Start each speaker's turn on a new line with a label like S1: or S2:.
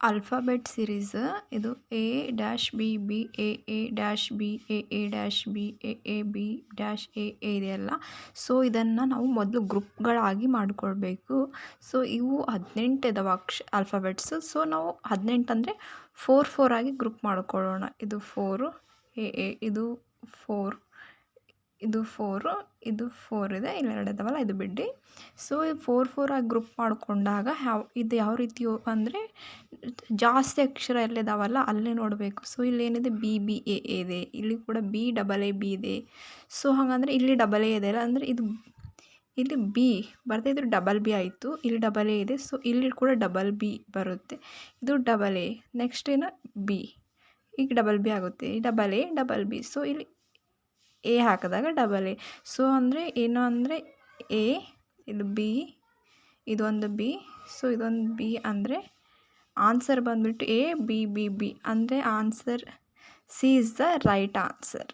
S1: Alphabet series ಇದು A dash B B A dash B A dash B A be dash A ಇದೆಯಲ್ಲ. So ಇದನ್ನು ನಾವು ಮೊದಲು ಗ್ರೂಪ್ಗಳಾಗಿ ಮಾಡಿಕೊಳ್ಬೇಕು. ಸೊ ಇವು 18 ಇದಾವೆ ಆಲ್ಫಾಬೆಟ್ಸು. ಸೊ ನಾವು 18 ಅಂದರೆ 4 ಆಗಿ ಗ್ರೂಪ್ ಮಾಡ್ಕೊಳ್ಳೋಣ. ಇದು 4 ಇದು 4 ಇದು 4 ಇದೆ, ಇಲ್ಲೆರಡು ಇದಾವಲ್ಲ, ಇದು ಬಿಡಿ. ಸೊ 4 ಆಗಿ ಗ್ರೂಪ್ ಮಾಡಿಕೊಂಡಾಗ ಇದು ಯಾವ ರೀತಿ ಅಂದರೆ ಜಾಸ್ತಿ ಅಕ್ಷರ ಎಲ್ಲಿದಾವಲ್ಲ ಅಲ್ಲೇ ನೋಡಬೇಕು. ಸೊ ಇಲ್ಲೇನಿದೆ ಬಿ ಎ ಇದೆ, ಇಲ್ಲಿ ಕೂಡ ಬಿ ಇದೆ. ಸೊ ಹಾಗಂದರೆ ಇಲ್ಲಿ ಡಬಲ್ ಎ ಇದೆ ಅಲ್ಲ, ಅಂದರೆ ಇಲ್ಲಿ ಬಿ ಬರ್ತಾಯಿದ್ರು ಡಬಲ್ ಬಿ ಆಯಿತು, ಇಲ್ಲಿ ಡಬಲ್ ಎ ಇದೆ. ಸೊ ಇಲ್ಲಿ ಕೂಡ ಡಬಲ್ ಬಿ ಬರುತ್ತೆ, ಇದು ಡಬಲ್ ಎ. ನೆಕ್ಸ್ಟ್ ಏನು ಬಿ, ಈಗ ಡಬಲ್ ಬಿ ಆಗುತ್ತೆ, double A double B. So ಇಲ್ಲಿ ಎ ಹಾಕಿದಾಗ ಡಬಲ್ ಎ. ಸೊ ಅಂದರೆ ಏನು ಅಂದರೆ ಎ, ಇದು ಬಿ, ಇದೊಂದು ಬಿ. ಸೊ ಇದೊಂದು ಬಿ ಅಂದರೆ ಆನ್ಸರ್ ಬಂದುಬಿಟ್ಟು ಎ ಬಿ ಬಿ ಬಿ ಅಂದರೆ answer C is the right answer.